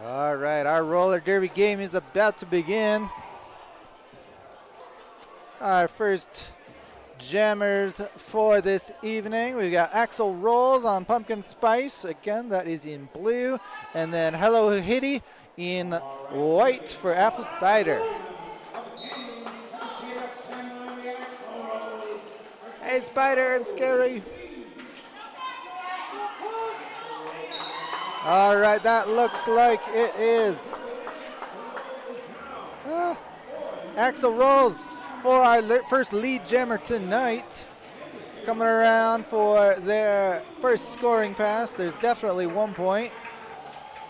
All right, our roller derby game is about to begin. Our first jammers for this evening. We've got Axel Rolls on Pumpkin Spice. Again, that is in blue. And then Hello Hitty in white for Apple Cider. Hey, Spider and Scary. All right, that looks like it is Axel Rolls for our first lead jammer tonight. Coming around for their first scoring pass. There's definitely 1 point.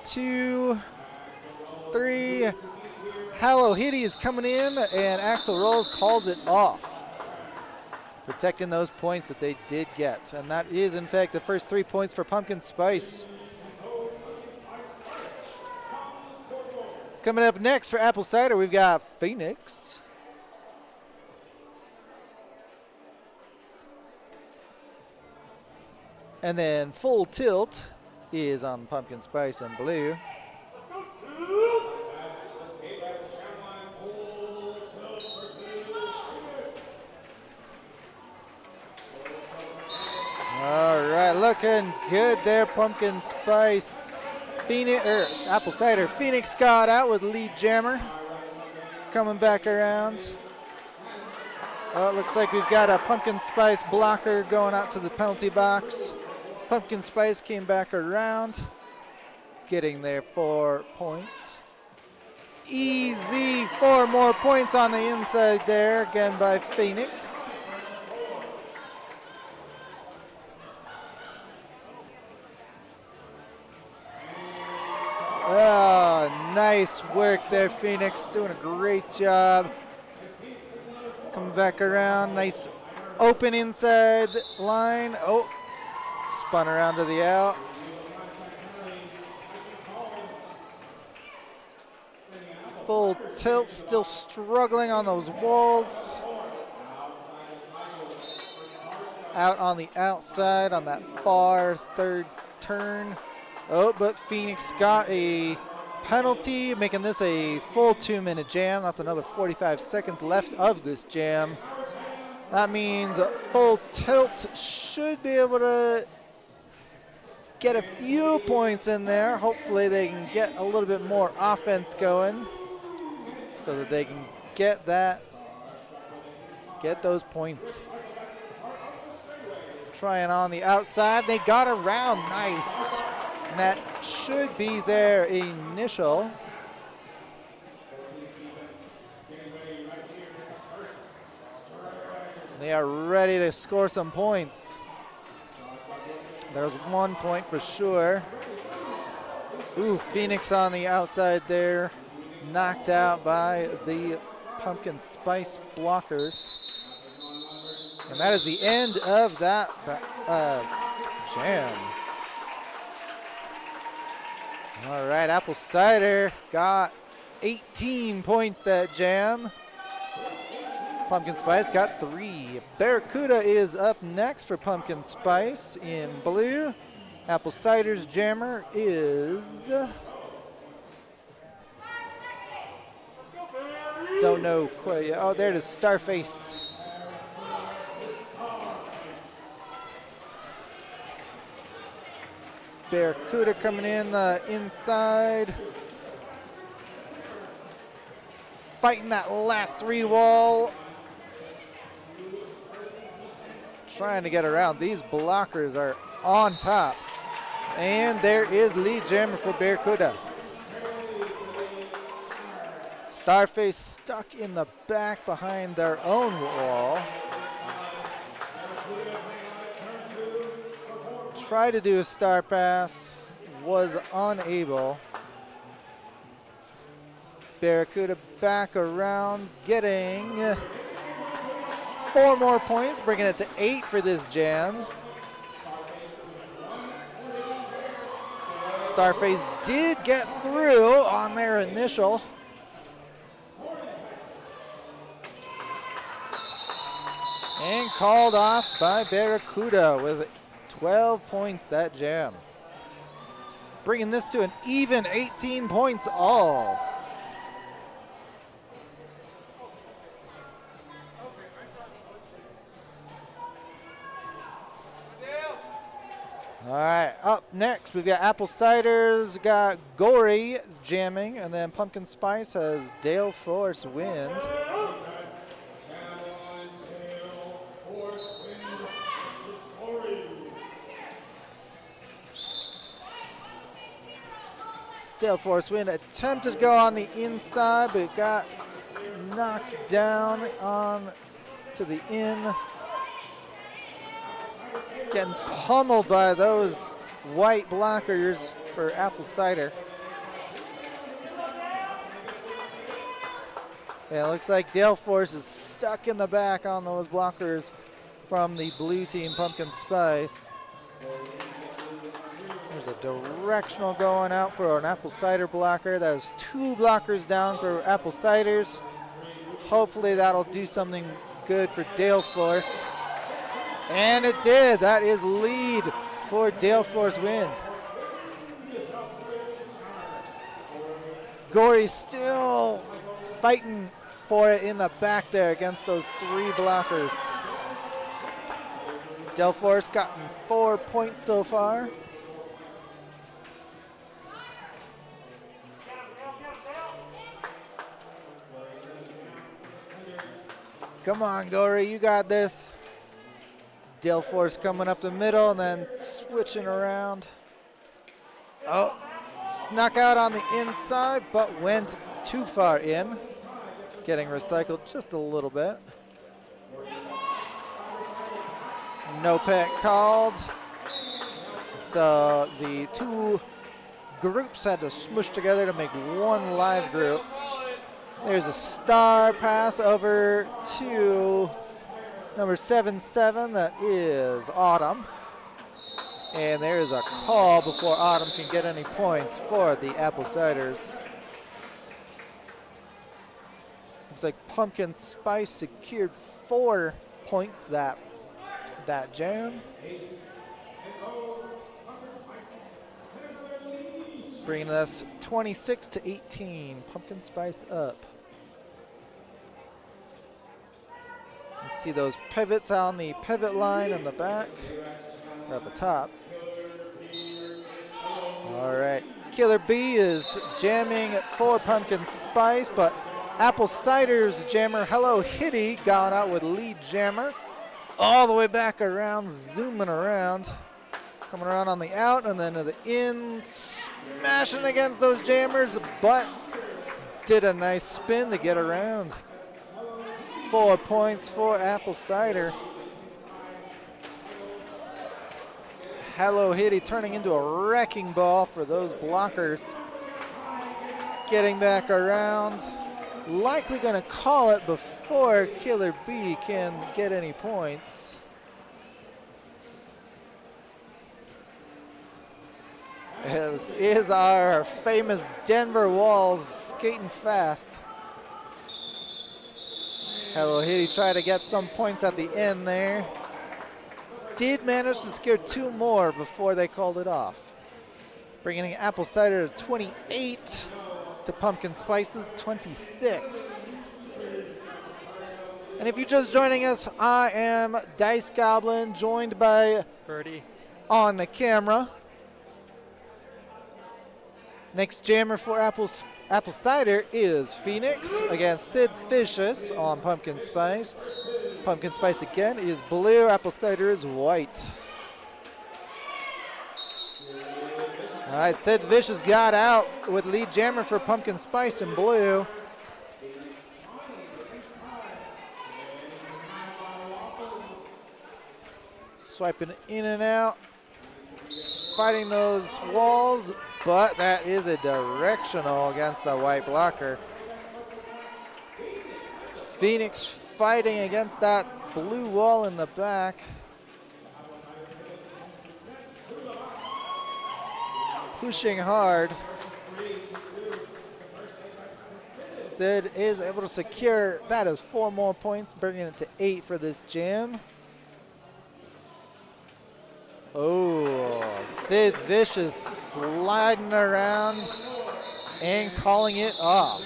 2, 3. Hello Hitty is coming in, and Axel Rolls calls it off, protecting those points that they did get. And that is, in fact, the first 3 points for Pumpkin Spice. Coming up next for Apple Cider, we've got Phoenix. And then Full Tilt is on Pumpkin Spice and blue. All right, looking good there, Pumpkin Spice. Apple Cider. Phoenix got out with lead jammer. Coming back around. Oh, it looks like we've got a Pumpkin Spice blocker going out to the penalty box. Pumpkin Spice came back around, getting their 4 points. Easy, 4 more points on the inside there, again by Phoenix. Oh, nice work there, Phoenix. Doing a great job. Coming back around. Nice open inside line. Oh, spun around to the out. Full Tilt still struggling on those walls. Out on the outside on that far third turn. Oh, but Phoenix got a penalty, making this a full 2-minute jam. That's another 45 seconds left of this jam. That means Full Tilt should be able to get a few points in there. Hopefully they can get a little bit more offense going so that they can get those points. Trying on the outside, they got around, nice. And that should be their initial. They are ready to score some points. There's 1 point for sure. Ooh, Phoenix on the outside there. Knocked out by the Pumpkin Spice blockers. And that is the end of that jam. All right, Apple Cider got 18 points that jam. Pumpkin Spice got 3. Barracuda is up next for Pumpkin Spice in blue. Apple Cider's jammer is... Don't know quite. Oh, there it is, Starface. Barracuda coming in inside. Fighting that last 3 wall. Trying to get around. These blockers are on top. And there is lead jammer for Barracuda. Starface stuck in the back behind their own wall. Tried to do a star pass, was unable. Barracuda back around, getting 4 more points, bringing it to 8 for this jam. Starface did get through on their initial. And called off by Barracuda with 12 points that jam. bringing this to an even 18 points all. All right, up next we've got Apple Cider's got Gory jamming, and then Pumpkin Spice has Dale Force Wind. Dale Force Wind attempted to go on the inside, but got knocked down on to the in. Getting pummeled by those white blockers for Apple Cider. Yeah, it looks like Dale Force is stuck in the back on those blockers from the blue team Pumpkin Spice. There's a directional going out for an Apple Cider blocker. That was 2 blockers down for Apple Ciders. Hopefully that'll do something good for Dale Force. And it did. That is lead for Dale Force Wind. Gory still fighting for it in the back there against those 3 blockers. Dale Force gotten 4 points so far. Come on, Gory, you got this. Dale Force coming up the middle and then switching around. Oh, snuck out on the inside, but went too far in. Getting recycled just a little bit. No pet called. So the 2 groups had to smush together to make 1 live group. There's a star pass over to number 7-7, that is Autumn. And there is a call before Autumn can get any points for the Apple Ciders. Looks like Pumpkin Spice secured 4 points that jam. Bringing us 26-18, Pumpkin Spice up. See those pivots on the pivot line in the back, or at the top. All right, Killer B is jamming for Pumpkin Spice, but Apple Cider's jammer Hello Hitty gone out with lead jammer. All the way back around, zooming around. Coming around on the out and then to the in, smashing against those jammers, but did a nice spin to get around. 4 points for Apple Cider. Hello Hitty turning into a wrecking ball for those blockers. Getting back around. Likely going to call it before Killer B can get any points. This is our famous Denver Walls skating fast. Hello Hitty tried to get some points at the end there. Did manage to secure 2 more before they called it off. Bringing Apple Cider to 28 to Pumpkin Spice's 26. And if you're just joining us, I am Dice Goblin, joined by Birdie on the camera. Next jammer for Apple Cider is Phoenix against Sid Vicious on Pumpkin Spice. Pumpkin Spice again is blue, Apple Cider is white. All right, Sid Vicious got out with lead jammer for Pumpkin Spice in blue. Swiping in and out, fighting those walls, but that is a directional against the white blocker. Phoenix fighting against that blue wall in the back. Pushing hard. Sid is able to secure, that is 4 more points, bringing it to 8 for this jam. Oh, Sid Vicious sliding around and calling it off.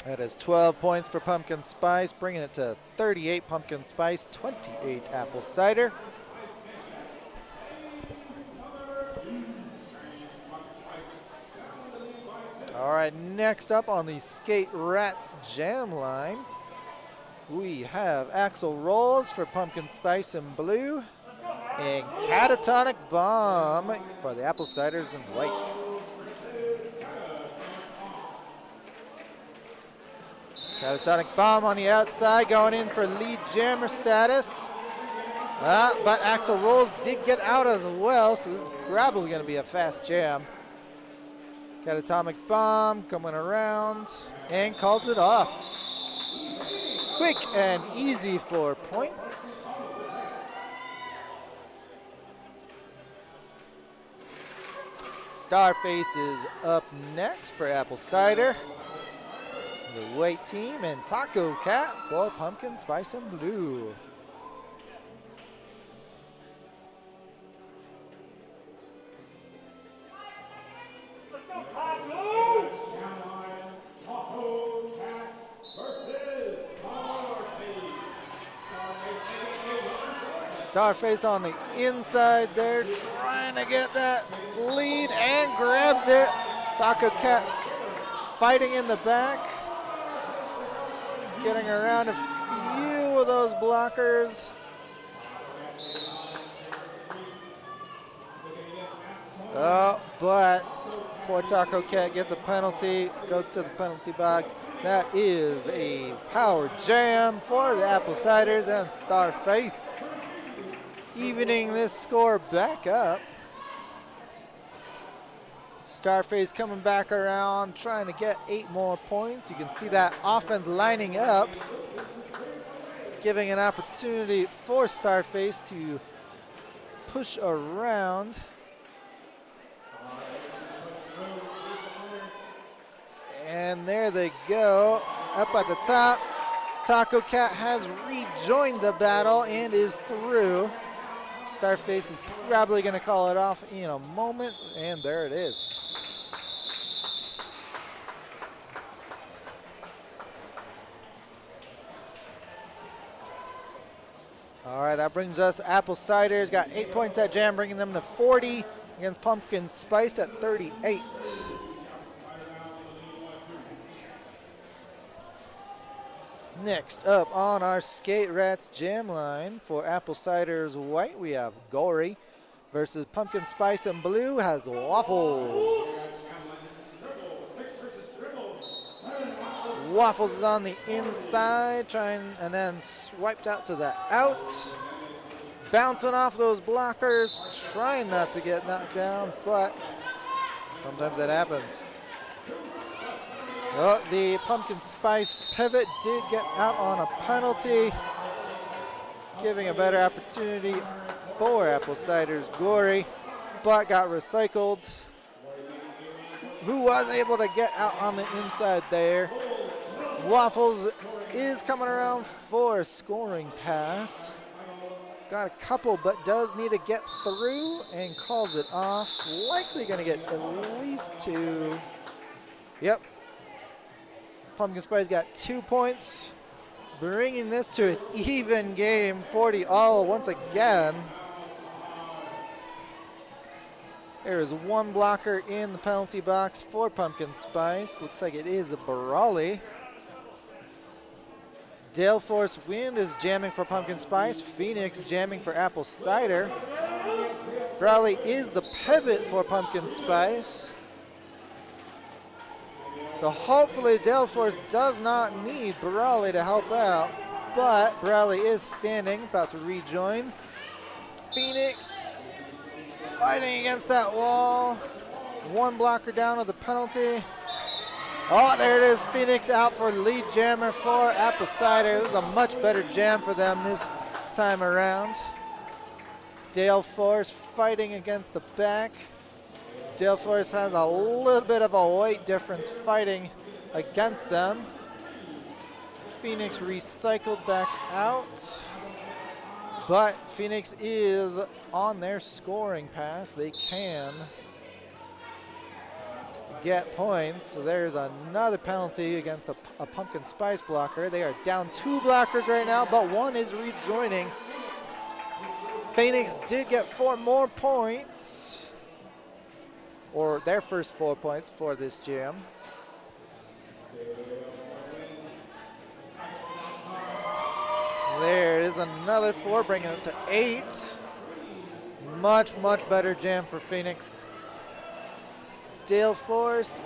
That is 12 points for Pumpkin Spice, bringing it to 38 Pumpkin Spice, 28 Apple Cider. All right, next up on the Skate Rats Jam line, we have Axel Rolls for Pumpkin Spice and Blue, and Catatonic Bomb for the Apple Ciders in white. Catatonic Bomb on the outside, going in for lead jammer status. But Axel Rolls did get out as well, so this is probably going to be a fast jam. Catatonic Bomb coming around and calls it off. Quick and easy for points. Starface is up next for Apple Cider. The white team, and Taco Cat for Pumpkin Spice and Blue. Starface on the inside there, trying to get that lead and grabs it. Taco Cat's fighting in the back, getting around a few of those blockers. Oh, but poor Taco Cat gets a penalty, goes to the penalty box. That is a power jam for the Apple Ciders, and Starface evening this score back up. Starface coming back around, trying to get 8 more points. You can see that offense lining up, giving an opportunity for Starface to push around. And there they go, up at the top. Taco Cat has rejoined the battle and is through. Starface is probably going to call it off in a moment, and there it is. All right, that brings us Apple Cider's got 8 points at jam, bringing them to 40 against Pumpkin Spice at 38. Next up on our Skate Rats Jam line for Apple Cider's white, we have Gory versus Pumpkin Spice and Blue has Waffles. Waffles is on the inside, trying, and then swiped out to the out. Bouncing off those blockers, trying not to get knocked down, but sometimes that happens. Oh, the Pumpkin Spice pivot did get out on a penalty, giving a better opportunity for Apple Cider's Gory, but got recycled. Who was able to get out on the inside there? Waffles is coming around for a scoring pass. Got a couple, but does need to get through and calls it off. Likely going to get at least 2. Yep. Pumpkin Spice got 2 points, bringing this to an even game, 40 all once again. There is 1 blocker in the penalty box for Pumpkin Spice. Looks like it is a Brawley. Dale Force Wind is jamming for Pumpkin Spice. Phoenix jamming for Apple Cider. Brawley is the pivot for Pumpkin Spice. So hopefully Dale Force does not need Brawley to help out, but Brawley is standing, about to rejoin. Phoenix fighting against that wall. 1 blocker down of the penalty. Oh, there it is. Phoenix out for lead jammer for Apple Cider. This is a much better jam for them this time around. Dale Force fighting against the back. Dale Force has a little bit of a weight difference fighting against them. Phoenix recycled back out. But Phoenix is on their scoring pass. They can get points. So there's another penalty against a pumpkin spice blocker. They are down 2 blockers right now, but 1 is rejoining. Phoenix did get 4 more points, or their first 4 points for this jam. There is another 4, bringing it to 8. Much, much better jam for Phoenix. Dale Force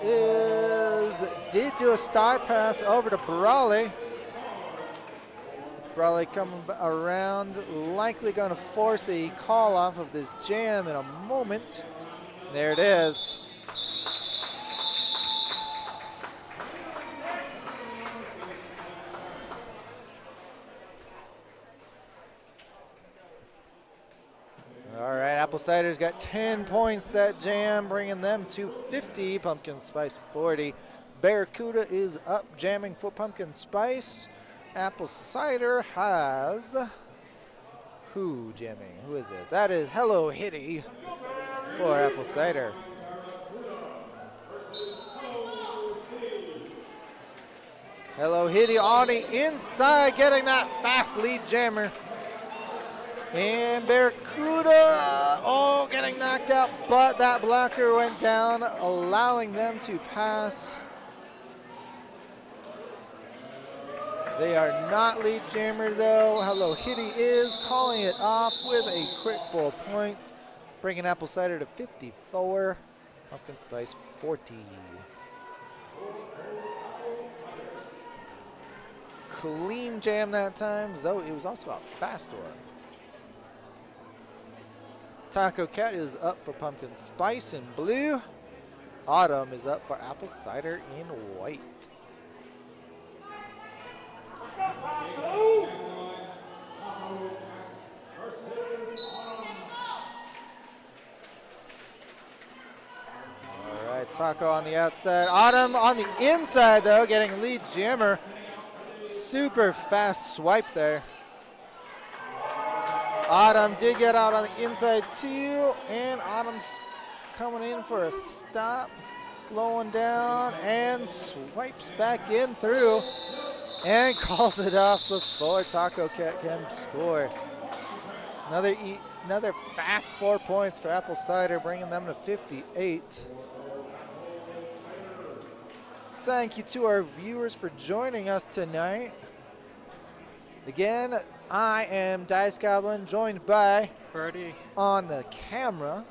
did do a star pass over to Brawley. Brawley coming around, likely going to force a call off of this jam in a moment. There it is. All right, Apple Cider's got 10 points that jam, bringing them to 50. Pumpkin Spice 40. Barracuda is up jamming for Pumpkin Spice. Apple Cider has who jamming? Who is it? That is Hello Hitty for Apple Cider. Hello Hitty on the inside, getting that fast lead jammer. And Barracuda, getting knocked out, but that blocker went down, allowing them to pass. They are not lead jammer though. Hello Hitty is calling it off with a quick 4 points, bringing Apple Cider to 54, Pumpkin Spice 40. Clean jam that time, though it was also a fast one. Taco Cat is up for Pumpkin Spice in blue. Autumn is up for Apple Cider in white. All right, Taco on the outside. Autumn on the inside, though, getting lead jammer. Super fast swipe there. Autumn did get out on the inside too, and Autumn's coming in for a stop, slowing down, and swipes back in through, and calls it off before Taco Cat can score. Another fast 4 points for Apple Cider, bringing them to 58. Thank you to our viewers for joining us tonight. Again, I am Dice Goblin, joined by Birdie on the camera.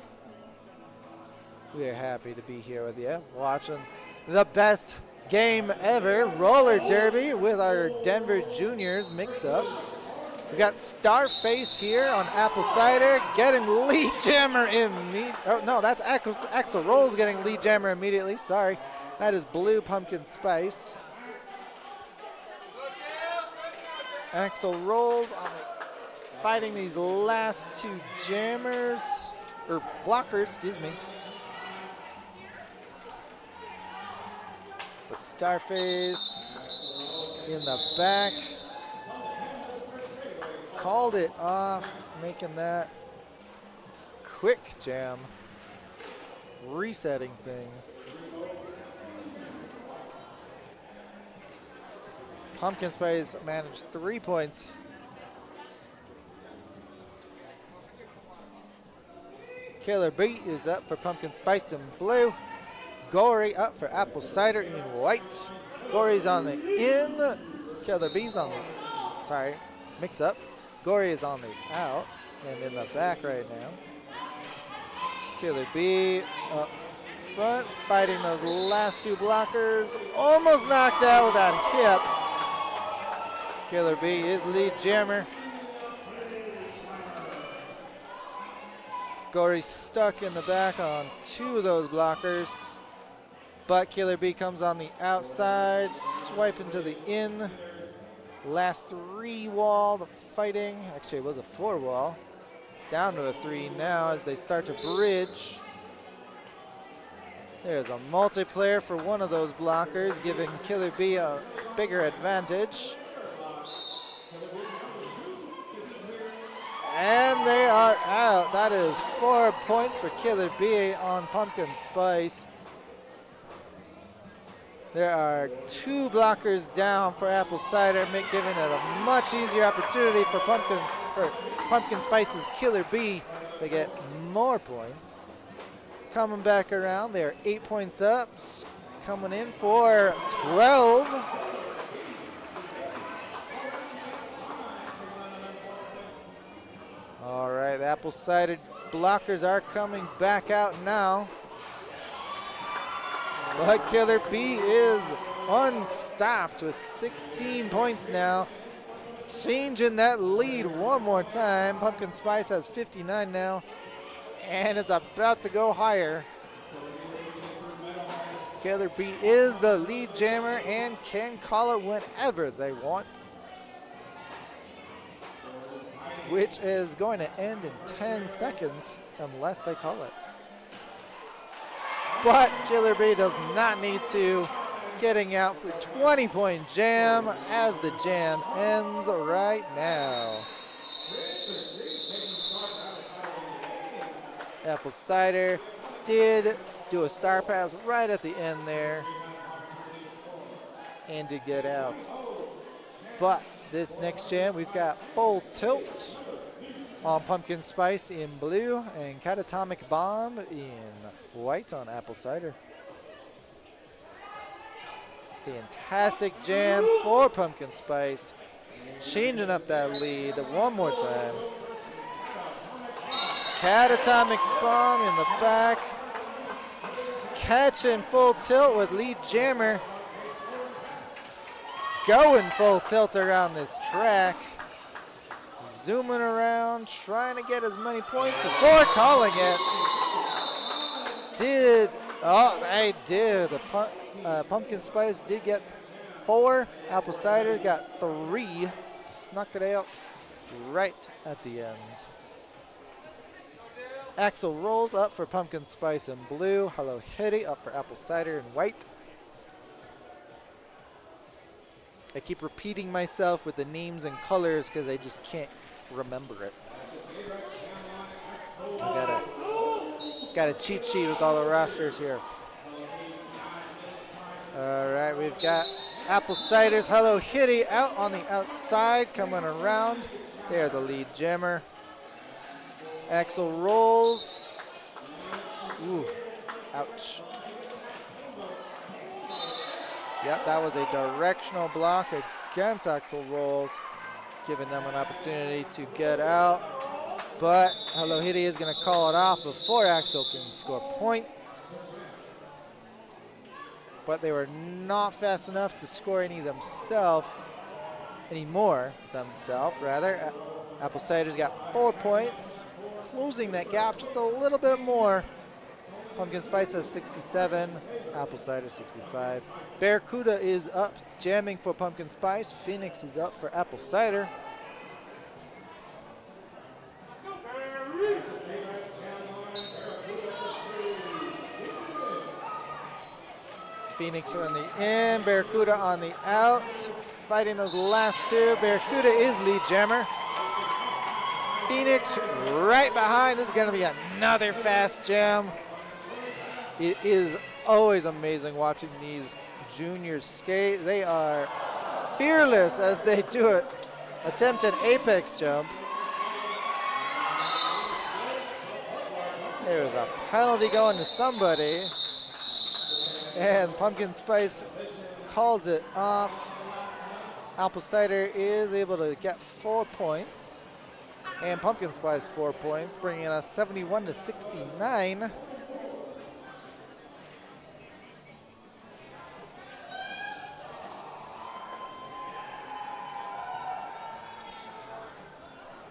We are happy to be here with you, watching the best game ever, Roller Derby, with our Denver Juniors mix-up. We got Starface here on Apple Cider, getting lead jammer immediately. Oh, no, that's Axel Rolls getting lead jammer immediately. Sorry, that is Blue Pumpkin Spice. Axel Rolls on fighting these last 2 jammers, or blockers, excuse me. But Starface in the back called it off, making that quick jam, resetting things. Pumpkin Spice managed 3 points. Killer Bee is up for Pumpkin Spice in blue. Gory up for Apple Cider in white. Gory's on the in. Killer Bee's on the, mix up. Gory is on the out and in the back right now. Killer Bee up front, fighting those last 2 blockers. Almost knocked out with that hip. Killer Bee is lead jammer. Gory's stuck in the back on 2 of those blockers, but Killer Bee comes on the outside, swiping to the in. Last 3 wall, the fighting, actually it was a 4 wall, down to a 3 now as they start to bridge. There's a multiplayer for one of those blockers, giving Killer Bee a bigger advantage. And they are out. That is 4 points for Killer Bee on Pumpkin Spice. There are 2 blockers down for Apple Cider, giving it a much easier opportunity for Pumpkin Spice's Killer Bee to get more points. Coming back around, they're 8 points up, coming in for 12. All right, the Apple Cider blockers are coming back out now. But Killer Bee is unstopped with 16 points now. Changing that lead one more time. Pumpkin Spice has 59 now, and it's about to go higher. Killer Bee is the lead jammer and can call it whenever they want, which is going to end in 10 seconds unless they call it. But Killer Bee does not need to, getting out for 20-point jam as the jam ends right now. Apple Cider did do a star pass right at the end there and did get out. But this next jam, we've got Full Tilt on Pumpkin Spice in blue and Catatomic Bomb in white on Apple Cider. Fantastic jam for Pumpkin Spice, changing up that lead one more time. Catatomic Bomb in the back, catching Full Tilt with lead jammer, going full tilt around this track, zooming around, trying to get as many points before calling it. They did. Pumpkin Spice did get 4. Apple Cider got 3. Snuck it out right at the end. Axel rolls up for Pumpkin Spice in blue. Hello Kitty up for Apple Cider in white. I keep repeating myself with the names and colors because I just can't remember it. I got a cheat sheet with all the rosters here. All right, we've got Apple Cider's Hello Kitty out on the outside, coming around. They're the lead jammer. Axel rolls. Ooh, ouch. Yep, that was a directional block against Axel Rolls, giving them an opportunity to get out. But Hello Kitty is going to call it off before Axel can score points. But they were not fast enough to score any more themselves. Apple Cider's got 4 points, closing that gap just a little bit more. Pumpkin Spice has 67, Apple Cider 65. Barracuda is up, jamming for Pumpkin Spice. Phoenix is up for Apple Cider. Phoenix on the in, Barracuda on the out. Fighting those last 2. Barracuda is lead jammer. Phoenix right behind. This is going to be another fast jam. It is always amazing watching these juniors skate. They are fearless as they do it. Attempt an apex jump. There was a penalty going to somebody. And Pumpkin Spice calls it off. Apple Cider is able to get 4 points. And Pumpkin Spice 4 points, bringing us 71 to 69.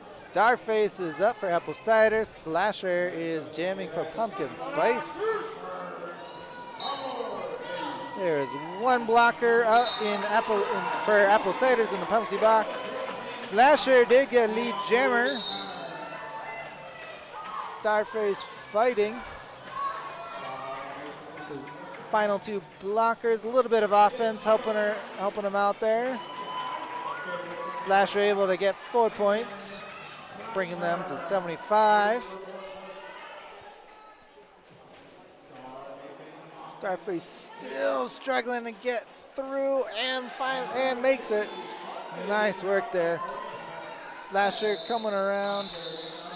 Starface is up for Apple Cider. Slasher is jamming for Pumpkin Spice. There is 1 blocker for Apple Ciders in the penalty box. Slasher did get lead jammer. Starface fighting. The final 2 blockers, a little bit of offense helping him out there. Slasher able to get 4 points. bringing them to 75. Starfleet still struggling to get through and makes it. Nice work there. Slasher coming around,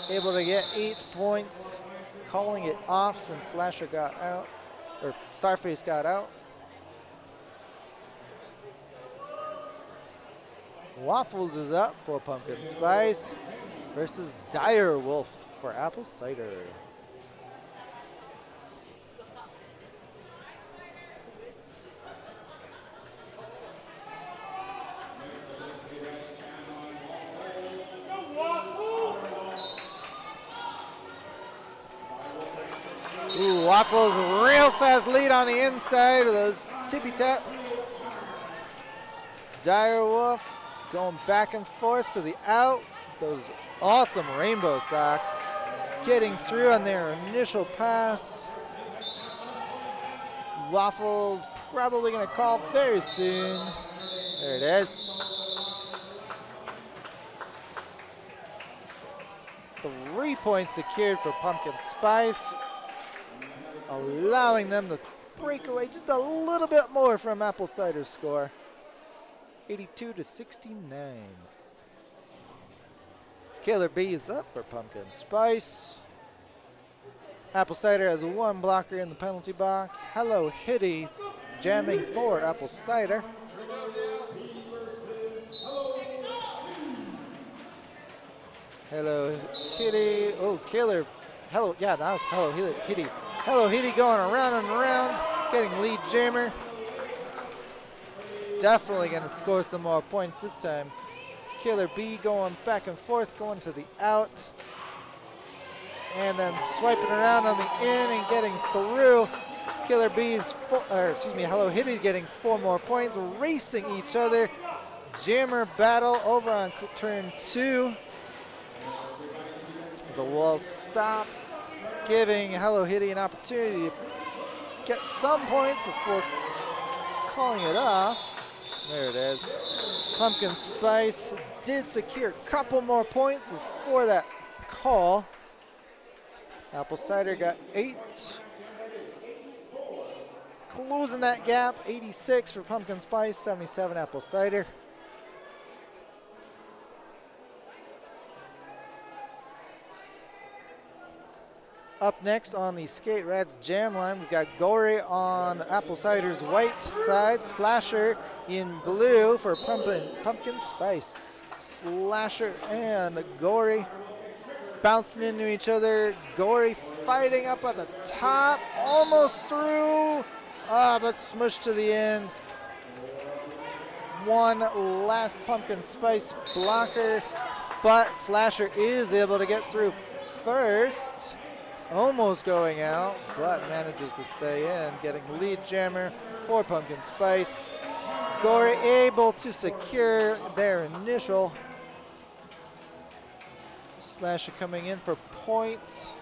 able to get 8 points, calling it off since Slasher got out, or Starface got out. Waffles is up for Pumpkin Spice versus Dire Wolf for Apple Cider. Ooh, Waffles real fast lead on the inside of those tippy taps. Dire Wolf going back and forth to the out. Those awesome rainbow socks getting through on their initial pass. Waffles probably going to call very soon. There it is. 3 points secured for Pumpkin Spice, allowing them to break away just a little bit more from Apple Cider's score. 82-69. Killer B is up for Pumpkin Spice. Apple Cider has 1 blocker in the penalty box. Hello Hitty's jamming for Apple Cider. Hello Hitty. Oh, Killer. Hello. Yeah, that was Hello Hitty. Hello Hitty going around and around, getting lead jammer. Definitely going to score some more points this time. Killer B going back and forth, going to the out. And then swiping around on the in and getting through. Killer B's, Hello Hitty getting 4 more points, racing each other. Jammer battle over on turn 2. The wall stop, giving Hello Hitty an opportunity to get some points before calling it off. There it is. Pumpkin Spice did secure a couple more points before that call. Apple Cider got 8. Closing that gap, 86 for Pumpkin Spice, 77 Apple Cider. Up next on the Skate Rats Jam line, we've got Gory on Apple Cider's white side, Slasher in blue for Pumpkin Spice. Slasher and Gory bouncing into each other. Gory fighting up at the top, almost through, but smushed to the end. One last Pumpkin Spice blocker, but Slasher is able to get through first. Almost going out, but manages to stay in, getting lead jammer for Pumpkin Spice. Gory able to secure their initial. Slasher coming in for points.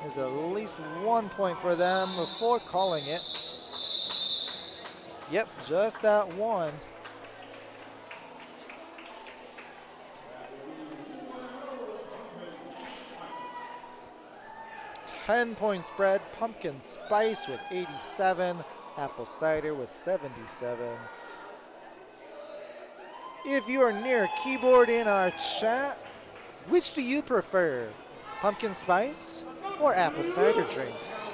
There's at least 1 point for them before calling it. Yep, just that one. 10-point spread, Pumpkin Spice with 87, Apple Cider with 77. If you are near a keyboard in our chat, which do you prefer, Pumpkin Spice or Apple Cider drinks?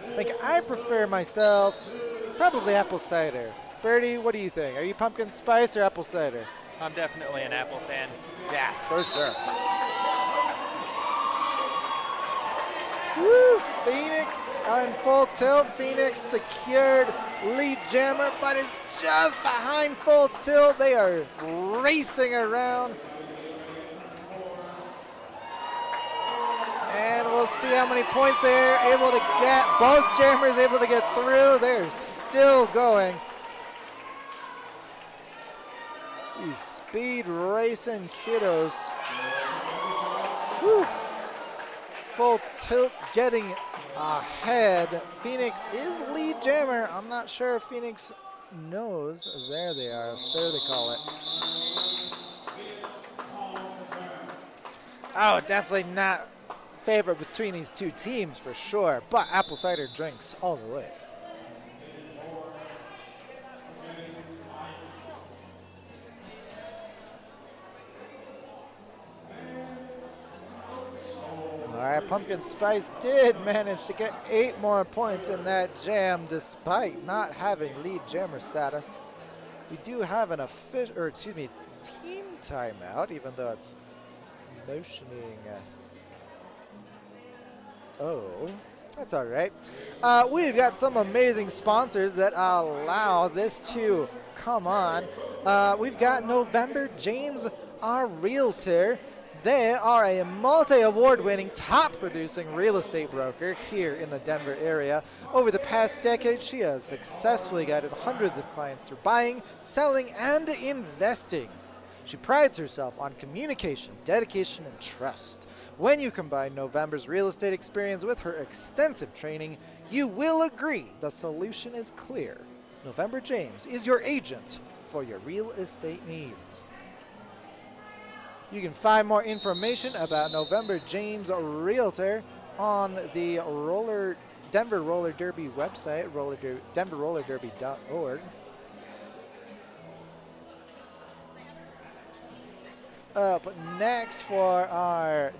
I think I prefer myself, probably Apple Cider. Birdie, what do you think? Are you Pumpkin Spice or Apple Cider? I'm definitely an Apple fan. Yeah, for sure. Woo! Phoenix on full tilt. Phoenix secured lead jammer, but is just behind full tilt. They are racing around. And we'll see how many points they're able to get. Both jammers able to get through. They're still going. These speed racing kiddos. Woo! Full tilt getting ahead. Phoenix is lead jammer. I'm not sure if Phoenix knows. There they are. There they call it. Oh, definitely not favorite between these two teams for sure, but apple cider drinks all the way. All right, Pumpkin Spice did manage to get 8 more points in that jam despite not having lead jammer status. We do have an team timeout, even though it's motioning. Oh, that's all right. We've got some amazing sponsors that allow this to come on. We've got November James, our realtor. They are a multi-award-winning, top-producing real estate broker here in the Denver area. Over the past decade, she has successfully guided hundreds of clients through buying, selling, and investing. She prides herself on communication, dedication, and trust. When you combine November's real estate experience with her extensive training, you will agree the solution is clear. November James is your agent for your real estate needs. You can find more information about November James Realtor on the Denver Roller Derby website, denverrollerderby.org. Up next for our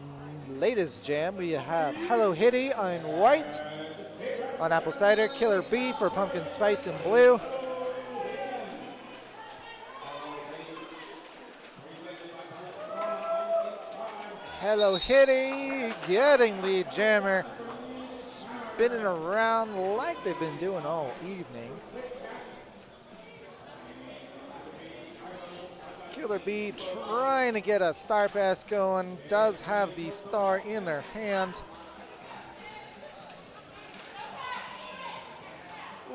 latest jam, we have Hello Hitty in white on apple cider, Killer Bee for pumpkin spice in blue. Hello Hitty getting lead jammer, spinning around like they've been doing all evening. Killer Bee trying to get a star pass going, does have the star in their hand.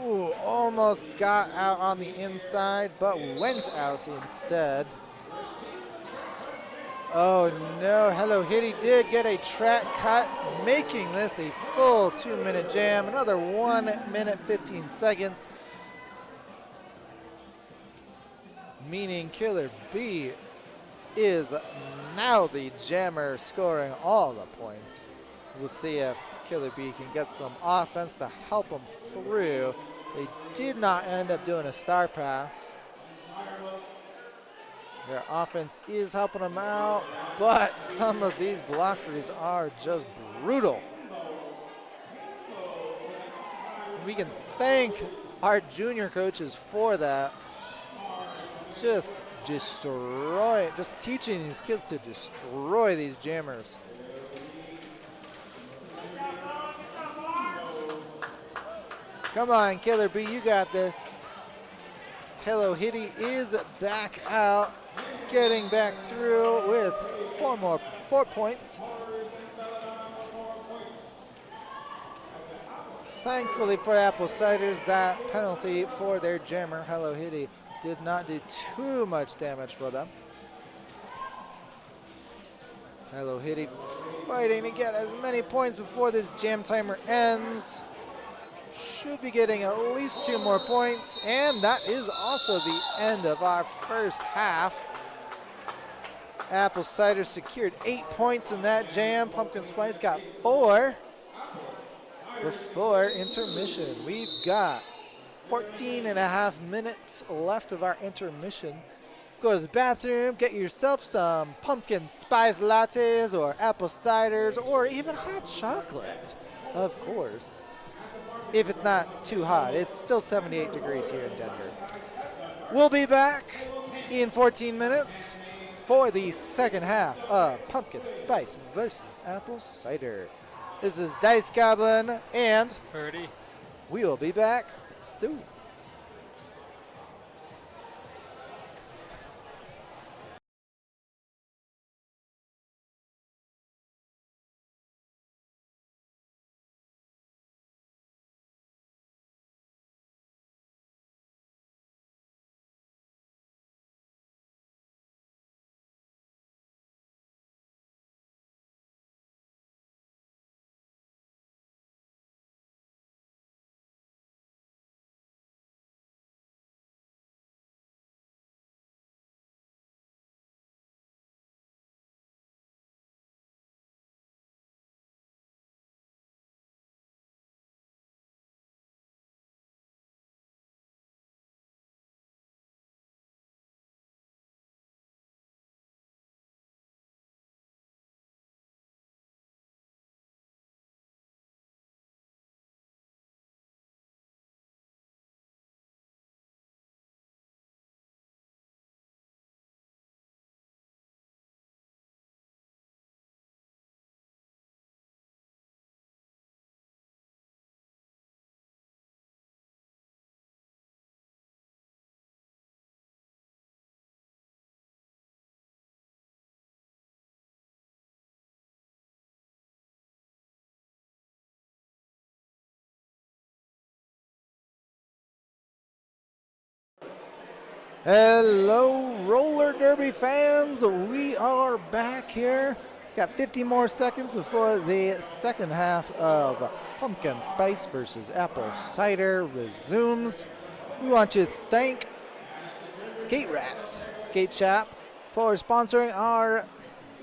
Ooh, almost got out on the inside, but went out instead. Oh no, Hello Hitty did get a track cut, making this a full 2-minute jam, another 1 minute 15 seconds. Meaning Killer Bee is now the jammer, scoring all the points. We'll see if Killer Bee can get some offense to help them through. They did not end up doing a star pass. Their offense is helping them out, but some of these blockers are just brutal. We can thank our junior coaches for that. Just teaching these kids to destroy these jammers. Come on, Killer Bee, you got this. Hello Hitty is back out, getting back through with 4 points. Thankfully for Apple Ciders, that penalty for their jammer, Hello Hitty, did not do too much damage for them. Hello Hitty fighting to get as many points before this jam timer ends. Should be getting at least 2 more points, and that is also the end of our first half. Apple Cider secured 8 points in that jam. Pumpkin Spice got 4 before intermission. We've got 14.5 minutes left of our intermission. Go to the bathroom, get yourself some pumpkin spice lattes or apple ciders or even hot chocolate, of course. If it's not too hot. It's still 78 degrees here in Denver. We'll be back in 14 minutes for the second half of Pumpkin Spice versus Apple Cider. This is Dice Goblin and Purdy. we will be back soon. Hello, roller derby fans. We are back here. Got 50 more seconds before the second half of Pumpkin Spice versus Apple Cider resumes. We want to thank Skate Rats Skate Shop for sponsoring our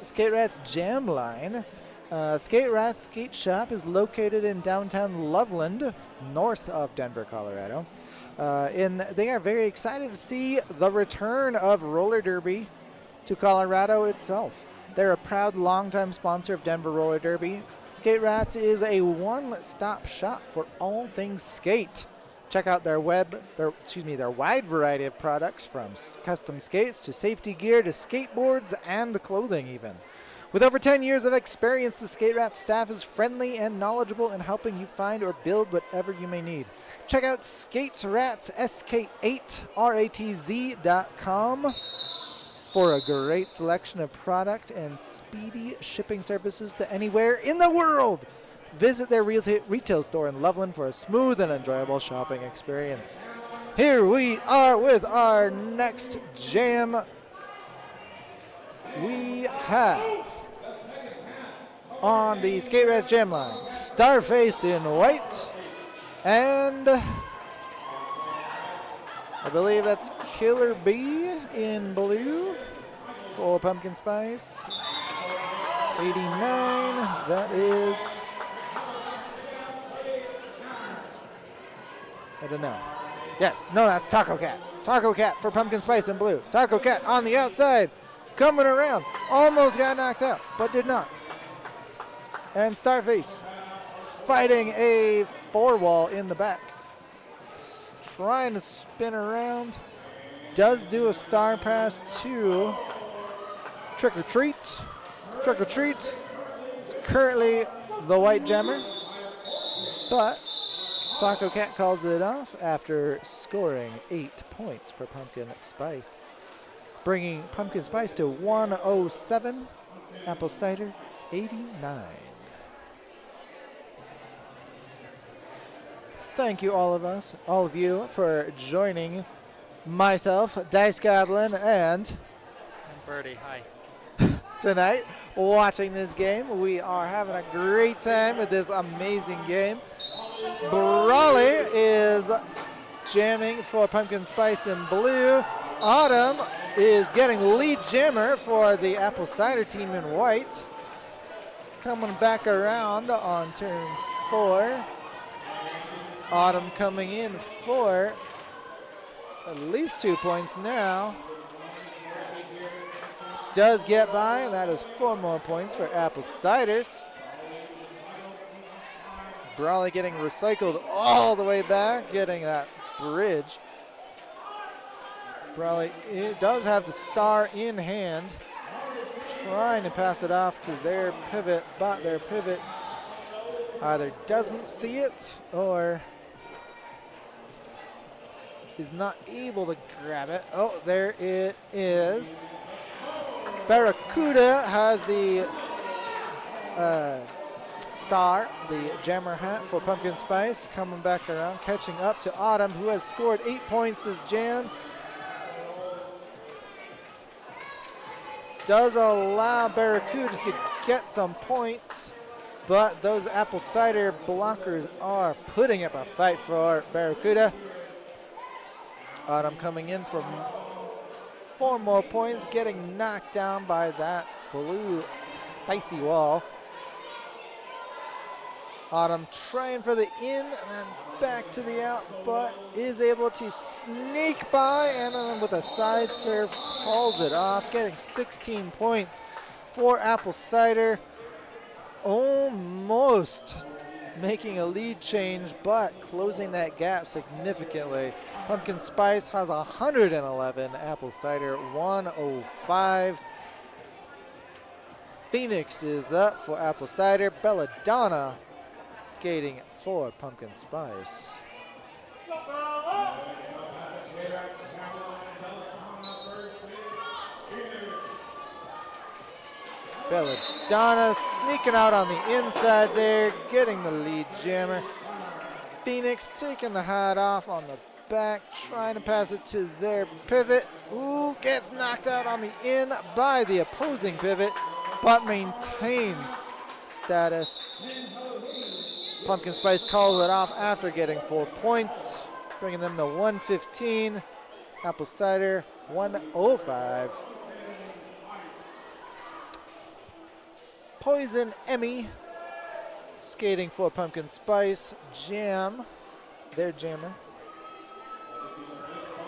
Skate Rats Jam line. Skate Rats Skate Shop is located in downtown Loveland, north of Denver, Colorado. They are very excited to see the return of roller derby to Colorado itself. They're a proud longtime sponsor of Denver Roller Derby. Skate Rats is a one-stop shop for all things skate. Check out their wide variety of products, from custom skates to safety gear to skateboards and clothing even. With over 10 years of experience, the Skate Rats staff is friendly and knowledgeable in helping you find or build whatever you may need. Check out Skate Rats, SK8RATZ.com for a great selection of product and speedy shipping services to anywhere in the world. Visit their retail store in Loveland for a smooth and enjoyable shopping experience. Here we are with our next jam. We have on the Skate Rats Jam line, Starface in white, and I believe that's Killer B in blue for Pumpkin Spice. 89, that is, I don't know. Yes, no, that's Taco Cat. Taco Cat for Pumpkin Spice in blue. Taco Cat on the outside, coming around. Almost got knocked out, but did not. And Starface fighting a four-wall in the back. Trying to spin around. Does do a star pass to Trick or Treat. Trick or Treat is currently the white jammer, but Taco Cat calls it off after scoring 8 points for Pumpkin Spice, bringing Pumpkin Spice to 107, Apple Cider 89. Thank you all of you for joining myself, Dice Goblin, and Birdie, hi. tonight watching this game. We are having a great time with this amazing game. Brawley is jamming for Pumpkin Spice in blue. Autumn is getting lead jammer for the Apple Cider team in white. Coming back around on turn 4. Autumn coming in for at least 2 points now. Does get by, and that is 4 more points for Apple Ciders. Brawley getting recycled all the way back, getting that bridge. Brawley does have the star in hand, trying to pass it off to their pivot, but their pivot either doesn't see it or is not able to grab it. Oh, there it is. Barracuda has the star, the jammer hat for Pumpkin Spice, coming back around, catching up to Autumn, who has scored 8 points this jam. Does allow Barracuda to get some points, but those Apple Cider blockers are putting up a fight for Barracuda. Autumn coming in for 4 more points, getting knocked down by that blue spicy wall. Autumn trying for the in and then back to the out, but is able to sneak by, and then with a side serve calls it off, getting 16 points for Apple Cider. Almost making a lead change, but closing that gap significantly. Pumpkin Spice has 111, Apple Cider 105. Phoenix is up for Apple Cider. Belladonna skating for Pumpkin Spice. Belladonna sneaking out on the inside there, getting the lead jammer. Phoenix taking the hat off on the back, trying to pass it to their pivot. Ooh, gets knocked out on the in by the opposing pivot, but maintains status. Pumpkin Spice called it off after getting 4 points, bringing them to 115. Apple Cider 105. Poison Emmy skating for Pumpkin Spice. Jam, their jammer.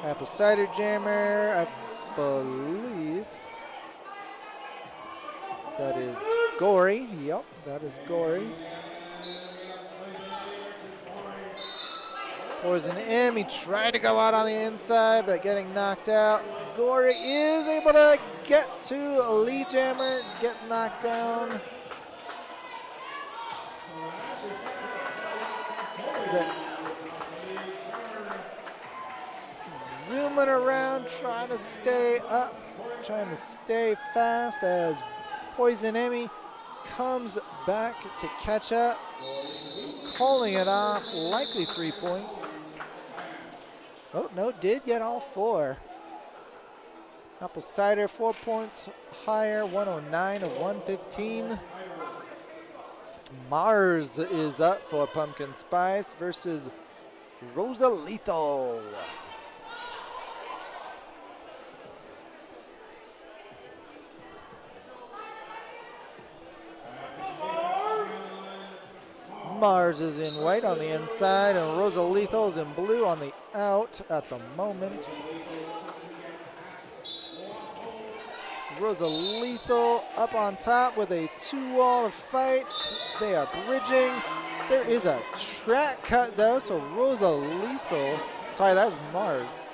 Apple Cider jammer, I believe. That is Gory. Yep, that is Gory. Poison Emmy tried to go out on the inside, but getting knocked out. Gory is able to get to Lee Jammer, gets knocked down. Zooming around, trying to stay up, trying to stay fast as Poison Emmy comes back to catch up. Calling it off, likely 3 points. Oh, no, did get all 4. Apple Cider 4 points higher, 109 to 115. Mars is up for Pumpkin Spice versus Rosa Lethal. Mars is in white on the inside, and Rosa Lethal is in blue on the out at the moment. Rosa Lethal up on top with a 2-wall fight. They are bridging. There is a track cut though, so Rosa Lethal, sorry, that's Mars.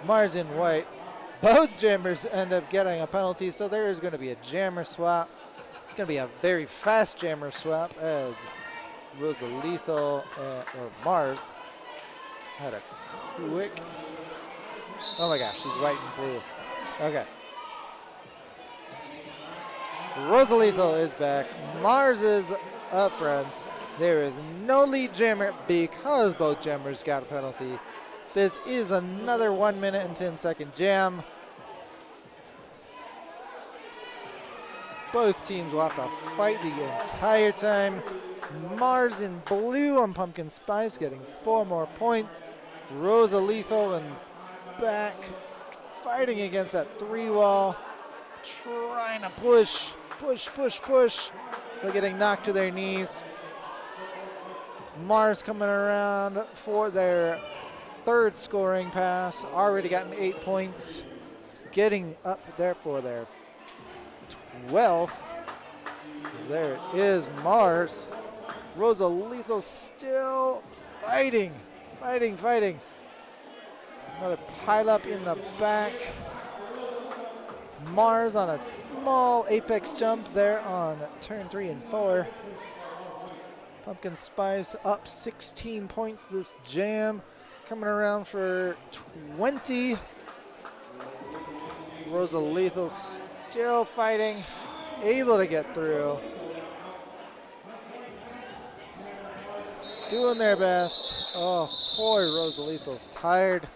Mars in white. Both jammers end up getting a penalty, so there is going to be a jammer swap. It's going to be a very fast jammer swap as Rosa Lethal, or Mars, had a quick, oh my gosh, she's white and blue. Okay. Rosa Lethal is back. Mars is up front. There is no lead jammer because both jammers got a penalty. This is another 1 minute and 10-second jam. Both teams will have to fight the entire time. Mars in blue on Pumpkin Spice getting 4 more points. Rosa Lethal and back fighting against that 3-wall. Trying to push. They're getting knocked to their knees. Mars coming around for their 3rd scoring pass. Already gotten 8 points. Getting up there for their 12th. There is Mars. Rosa Lethal still fighting. Another pile up in the back. Mars on a small apex jump there on turn 3 and 4. Pumpkin Spice up 16 points this jam. Coming around for 20. Rosa Lethal still fighting. Able to get through. Doing their best. Oh, poor Rosa Lethal, tired.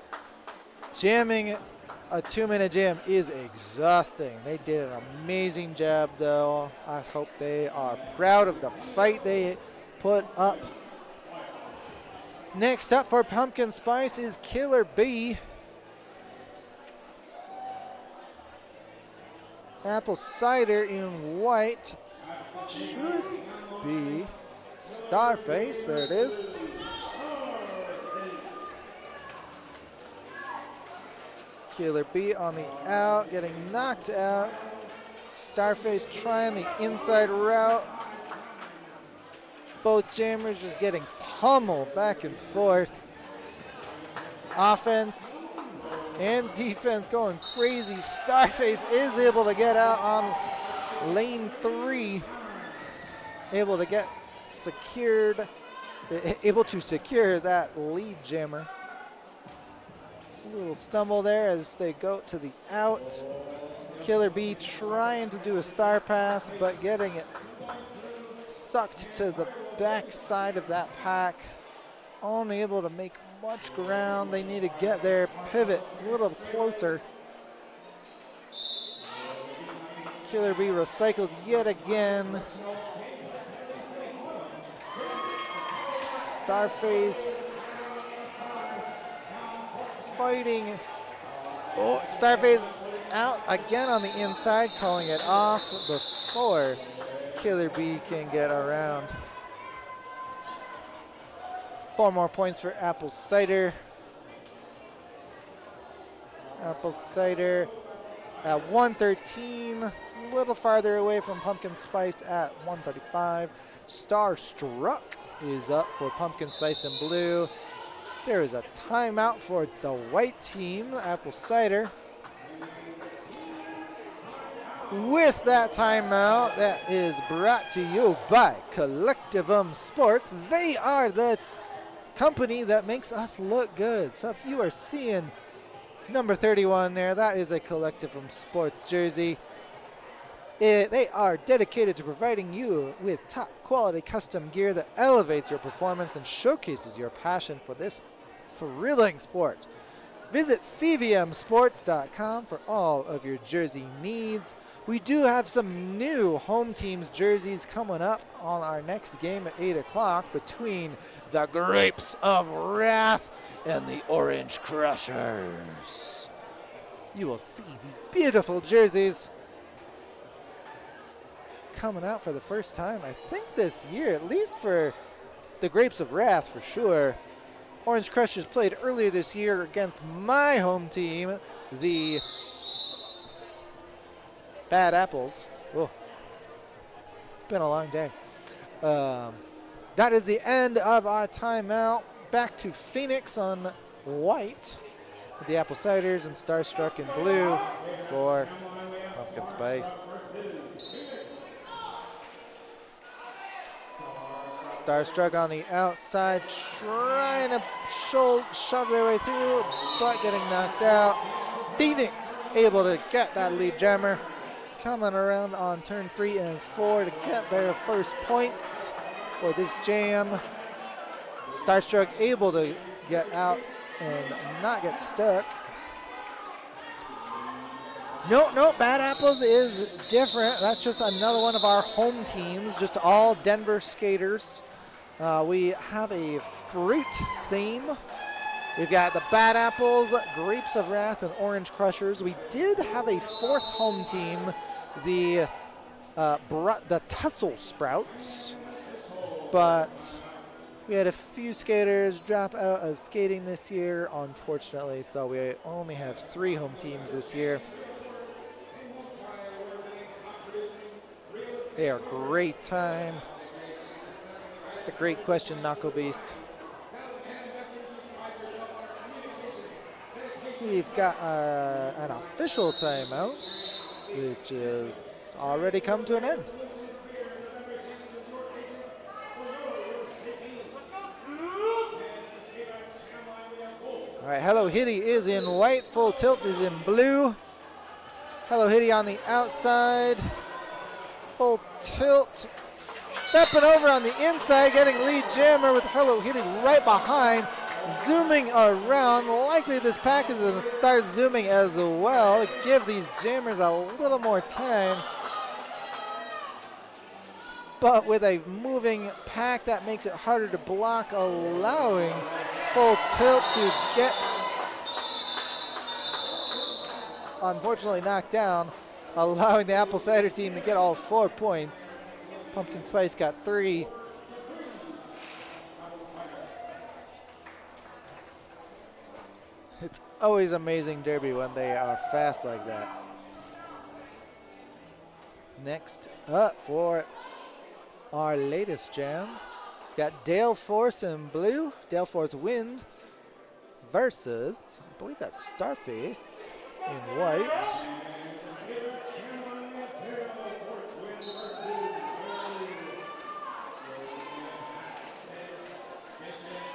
Jamming a 2-minute jam is exhausting. They did an amazing job though. I hope they are proud of the fight they put up. Next up for Pumpkin Spice is Killer Bee. Apple Cider in white. Should be Starface, there it is. Killer Bee on the out, getting knocked out. Starface trying the inside route. Both jammers just getting pummeled back and forth. Offense and defense going crazy. Starface is able to get out on lane 3. Able to get secured, able to secure that lead jammer. A little stumble there as they go to the out. Killer Bee trying to do a star pass, but getting it sucked to the back side of that pack. only able to make much ground. They need to get their pivot a little closer. Killer Bee recycled yet again. Starface fighting. Oh, Starface out again on the inside, calling it off before Killer Bee can get around. 4 more points for Apple Cider. Apple Cider at 113, a little farther away from Pumpkin Spice at 135. Starstruck is up for Pumpkin Spice and Blue. There is a timeout for the white team, Apple Cider. With that timeout, that is brought to you by Collectivum Sports. They are the company that makes us look good. So if you are seeing number 31 there, that is a Collectivum Sports jersey. They are dedicated to providing you with top quality custom gear that elevates your performance and showcases your passion for this thrilling sport. Visit cvmsports.com for all of your jersey needs. We do have some new home teams jerseys coming up on our next game at 8 o'clock between the Grapes of Wrath and the Orange Crushers. You will see these beautiful jerseys coming out for the first time, I think this year, at least for the Grapes of Wrath for sure. Orange Crushers played earlier this year against my home team, the Bad Apples. Oh, it's been a long day. That is the end of our timeout. Back to Phoenix on white with the Apple Ciders and Starstruck in blue for Pumpkin Spice. Starstruck on the outside, trying to shove their way through, but getting knocked out. Phoenix able to get that lead jammer. Coming around on turn 3 and 4 to get their first points for this jam. Starstruck able to get out and not get stuck. No, Bad Apples is different. That's just another one of our home teams, just all Denver skaters. We have a fruit theme. We've got the Bad Apples, Grapes of Wrath, and Orange Crushers. We did have a 4th home team, the Tussle Sprouts, but we had a few skaters drop out of skating this year, unfortunately, so we only have 3 home teams this year. They are a great time. It's a great question, Knuckle Beast. We've got an official timeout, which is already come to an end. All right, Hello Hitty is in white, Full Tilt is in blue. Hello Hitty on the outside. Full Tilt stepping over on the inside, getting lead jammer with Hello Hitty right behind. Zooming around, likely this pack is going to start zooming as well to give these jammers a little more time. But with a moving pack, that makes it harder to block, allowing Full Tilt to get, unfortunately, knocked down, allowing the Apple Cider team to get all 4 points. Pumpkin Spice got 3. It's always amazing derby when they are fast like that. Next up for our latest jam, got Dale Force in blue, Dale Force Wind versus, I believe that's Starface in white.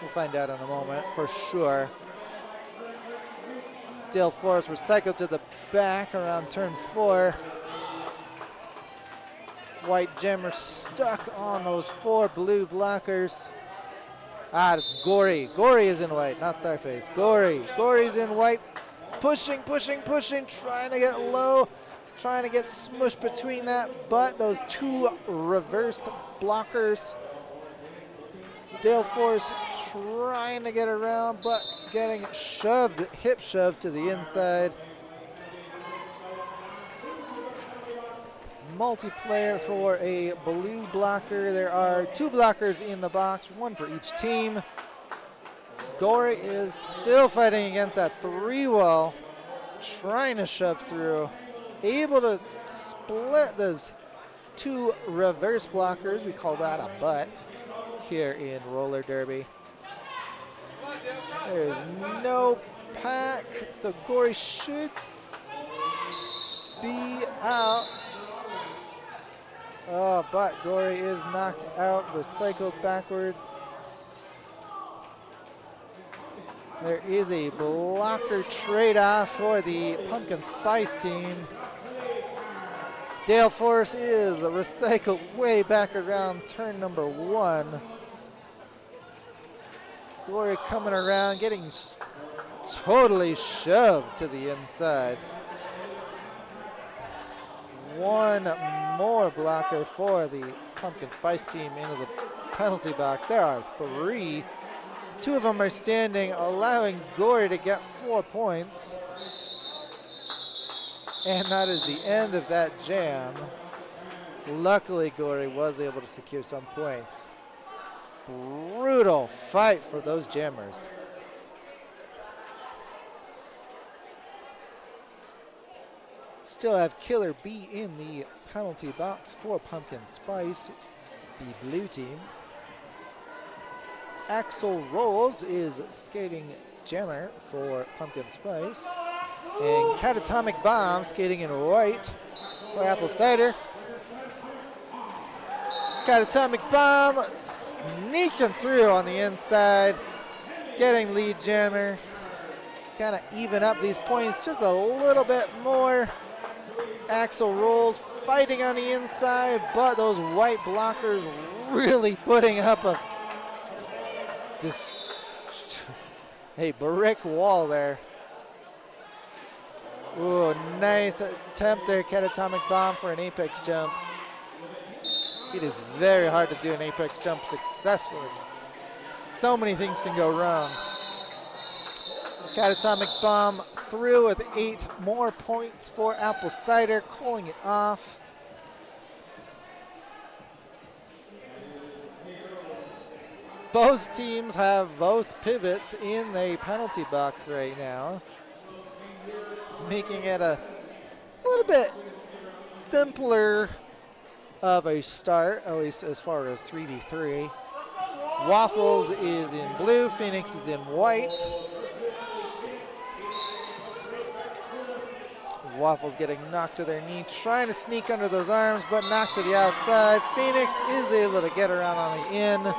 We'll find out in a moment for sure. Dale Force recycled to the back around turn 4. White jammer stuck on those 4 blue blockers. It's Gory. Gory is in white, not Starface. Gory. Gory's in white. Pushing, pushing, pushing, trying to get low, trying to get smushed between that, but those two reversed blockers. Dale Force trying to get around, but getting shoved, hip shoved to the inside. Multiplayer for a blue blocker. There are two blockers in the box, one for each team. Gory is still fighting against that 3-wall, trying to shove through, able to split those two reverse blockers. We call that a butt here in roller derby. There's no pack, so Gory should be out. Oh, but Gory is knocked out, recycled backwards. There is a blocker trade-off for the Pumpkin Spice team. Dale Force is recycled way back around turn number 1. Gory coming around, getting totally shoved to the inside. One more blocker for the Pumpkin Spice team into the penalty box. There are 3. 2 of them are standing, allowing Gory to get 4 points. And that is the end of that jam. Luckily, Gory was able to secure some points. Brutal fight for those jammers. Still have Killer B in the penalty box for Pumpkin Spice, the blue team. Axel Rolls is skating jammer for Pumpkin Spice. And Catatomic Bomb skating in white for Apple Cider. Catatomic Bomb sneaking through on the inside, getting lead jammer. Kind of even up these points just a little bit more. Axel Rolls fighting on the inside, but those white blockers really putting up a brick wall there. Ooh, nice attempt there, Catatomic Bomb for an apex jump. It is very hard to do an apex jump successfully. So many things can go wrong. Catatomic Bomb through with 8 more points for Apple Cider, calling it off. Both teams have both pivots in the penalty box right now, making it a little bit simpler of a start, at least as far as 3v3. Waffles is in blue, Phoenix is in white. Waffles getting knocked to their knee, trying to sneak under those arms, but knocked to the outside. Phoenix is able to get around on the in.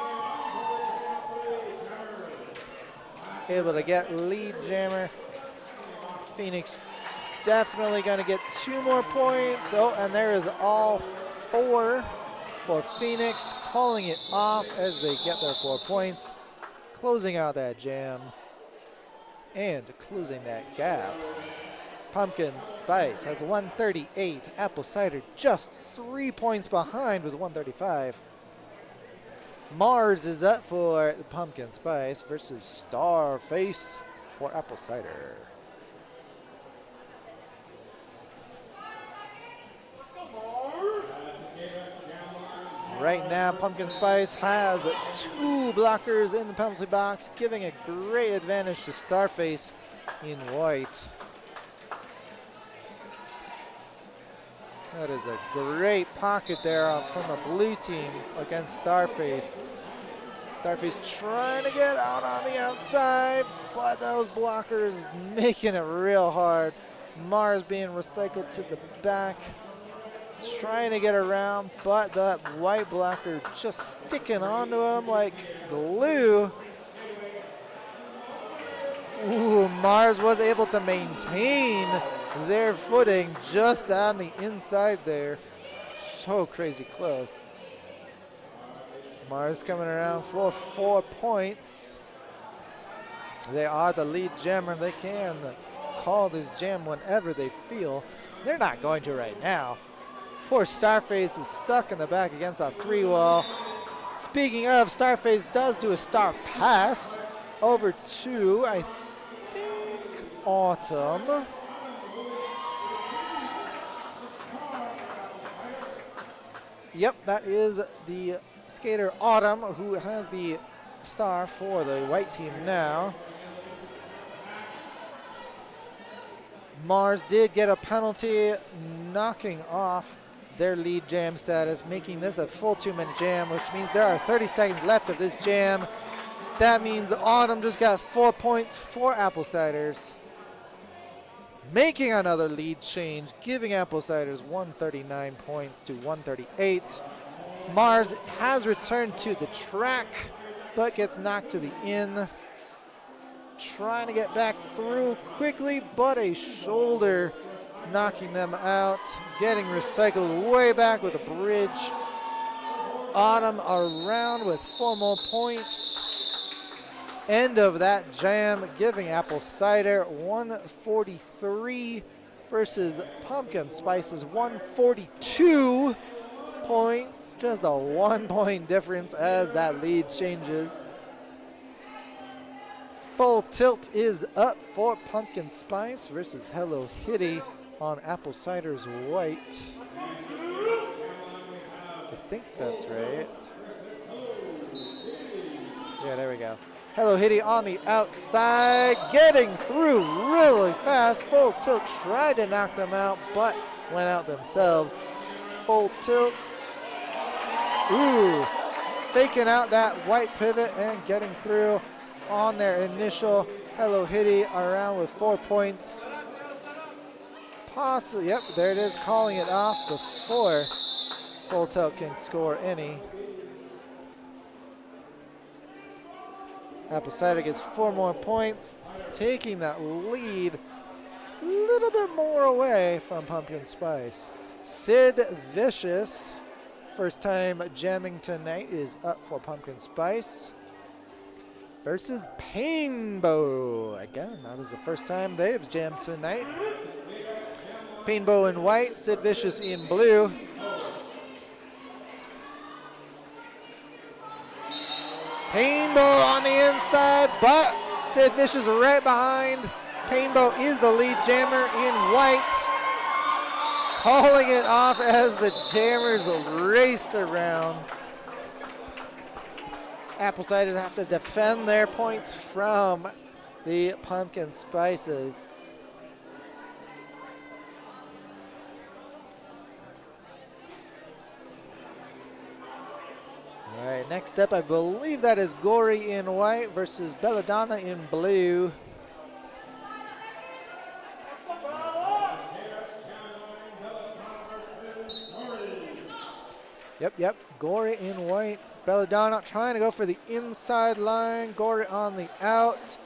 Able to get lead jammer. Phoenix definitely going to get 2 more points. Oh, and there is all 4 for Phoenix, calling it off as they get their 4 points, closing out that jam and closing that gap. Pumpkin Spice has 138. Apple Cider just 3 points behind with 135. Mars is up for the Pumpkin Spice versus Starface for Apple Cider. Right now, Pumpkin Spice has 2 blockers in the penalty box, giving a great advantage to Starface in white. That is a great pocket there from the blue team against Starface. Starface trying to get out on the outside, but those blockers making it real hard. Mars being recycled to the back, trying to get around, but that white blocker just sticking onto him like glue. Ooh, Mars was able to maintain their footing just on the inside there. So crazy close. Mars coming around for 4 points. They are the lead jammer. They can call this jam whenever they feel. They're not going to right now. Poor Starface is stuck in the back against a 3-wall. Speaking of, Starface does do a star pass over to, I think, Autumn. Yep, that is the skater Autumn who has the star for the white team now. Mars did get a penalty, knocking off their lead jam status, making this a full 2-minute jam, which means there are 30 seconds left of this jam. That means Autumn just got 4 points for Apple Ciders, making another lead change, giving Apple Ciders 139 points to 138. Mars has returned to the track, but gets knocked to the in. Trying to get back through quickly, but a shoulder knocking them out. Getting recycled way back with a bridge. Autumn around with 4 more points. End of that jam, giving Apple Cider 143 versus Pumpkin Spice's 142 points. Just a 1-point difference as that lead changes. Full tilt is up for Pumpkin Spice versus Hello Kitty on Apple Cider's white. I think that's right. Yeah, there we go. Hello Kitty on the outside, getting through really fast. Full tilt tried to knock them out, but went out themselves. Full tilt. Ooh, faking out that white pivot and getting through on their initial. Hello Kitty around with 4 points. Possibly, yep, there it is, calling it off before Full Tilt can score any. Apple Cider gets 4 more points, taking that lead a little bit more away from Pumpkin Spice. Sid Vicious, first time jamming tonight, is up for Pumpkin Spice versus Painbow. Again, that was the first time they've jammed tonight. Painbow in white, Sid Vicious in blue. Painbow on the inside, but Sid Vicious right behind. Painbow is the lead jammer in white. Calling it off as the jammers raced around. Apple Ciders have to defend their points from the Pumpkin Spices. All right, next up, I believe that is Gory in white versus Belladonna in blue. Yep, Gory in white. Belladonna trying to go for the inside line. Gory on the out.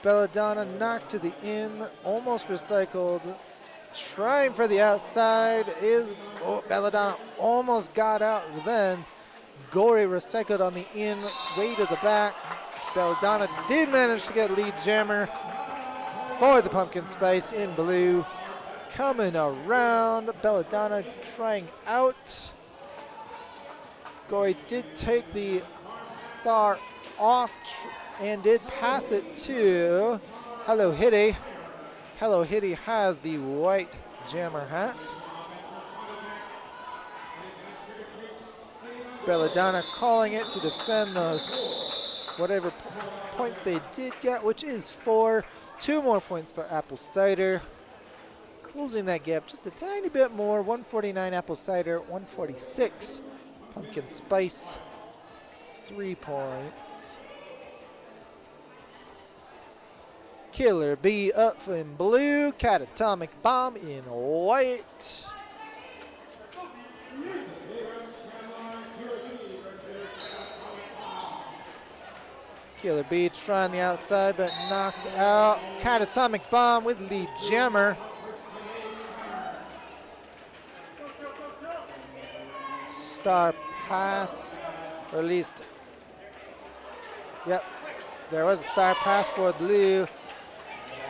Belladonna knocked to the in, almost recycled. Trying for the outside is, Belladonna almost got out then. Gory recycled on the in, way to the back. Belladonna did manage to get lead jammer for the Pumpkin Spice in blue. Coming around, Belladonna trying out. Gory did take the star off and did pass it to Hello Kitty. Hello Kitty has the white jammer hat. Belladonna calling it to defend those whatever points they did get, which is 4. 2 more points for Apple Cider. Closing that gap just a tiny bit more. 149 Apple Cider, 146 Pumpkin Spice. 3 points. Killer Bee up in blue. Catatomic Bomb in white. Killer Bee trying the outside, but knocked out. Catatomic Bomb with lead jammer. Star pass Or at least, yep, there was a star pass for blue.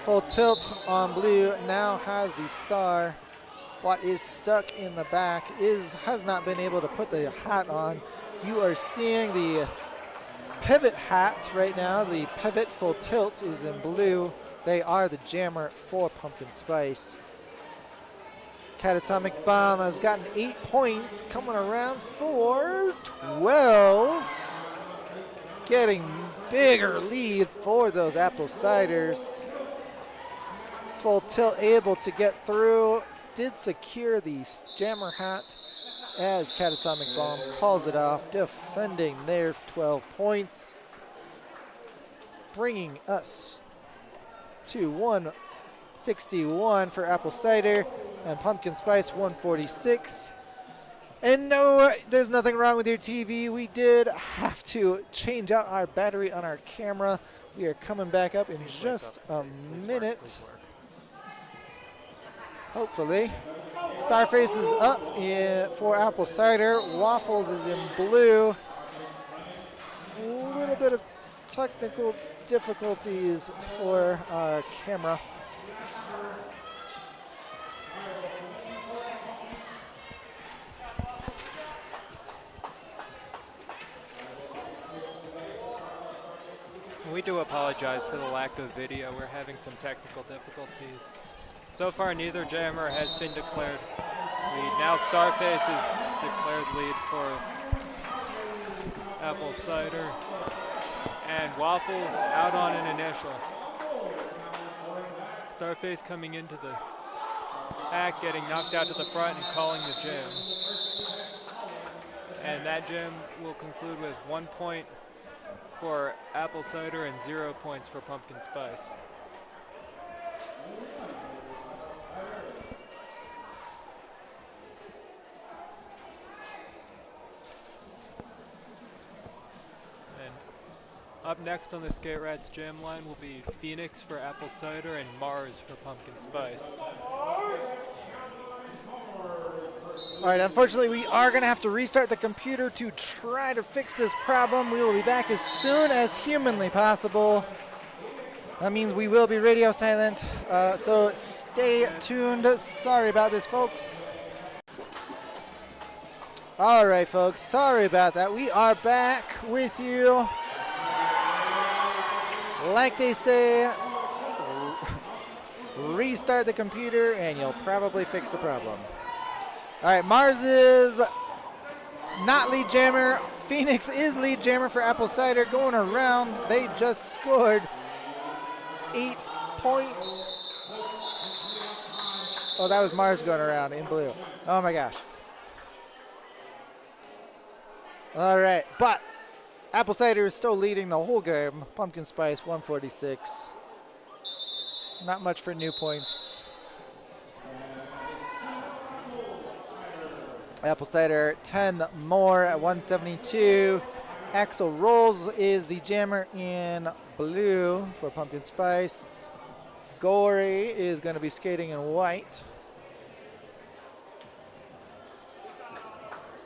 Full tilt on blue, now has the star. What is stuck in the back has not been able to put the hat on. You are seeing the pivot hat right now. The pivot full tilt is in blue. They are the jammer for Pumpkin Spice. Catatonic Bomb has gotten 8 points, coming around for 12. Getting bigger lead for those apple ciders. Full tilt able to get through. Did secure the jammer hat as Catatonic Bomb calls it off, defending their 12 points. Bringing us to 161 for Apple Cider and Pumpkin Spice 146. And no, there's nothing wrong with your TV. We did have to change out our battery on our camera. We are coming back up in just a minute. Hopefully. Starface is up for Apple Cider. Waffles is in blue. A little bit of technical difficulties for our camera. We do apologize for the lack of video. We're having some technical difficulties. So far, neither jammer has been declared lead. Now Starface is declared lead for Apple Cider. And Waffles out on an initial. Starface coming into the pack, getting knocked out to the front and calling the jam. And that jam will conclude with 1 point for Apple Cider and 0 points for Pumpkin Spice. And up next on the Skate Rats jam line will be Phoenix for Apple Cider and Mars for Pumpkin Spice. All right, unfortunately, we are going to have to restart the computer to try to fix this problem. We will be back as soon as humanly possible. That means we will be radio silent, so stay tuned. Sorry about this, folks. All right, folks, sorry about that. We are back with you. Like they say, restart the computer and you'll probably fix the problem. All right, Mars is not lead jammer. Phoenix is lead jammer for Apple Cider. Going around, they just scored 8 points. Oh, that was Mars going around in blue. Oh my gosh. All right, but Apple Cider is still leading the whole game. Pumpkin Spice 146. Not much for new points. Apple Cider 10 more at 172. Axel Rolls is the jammer in blue for Pumpkin Spice. Gory is going to be skating in white.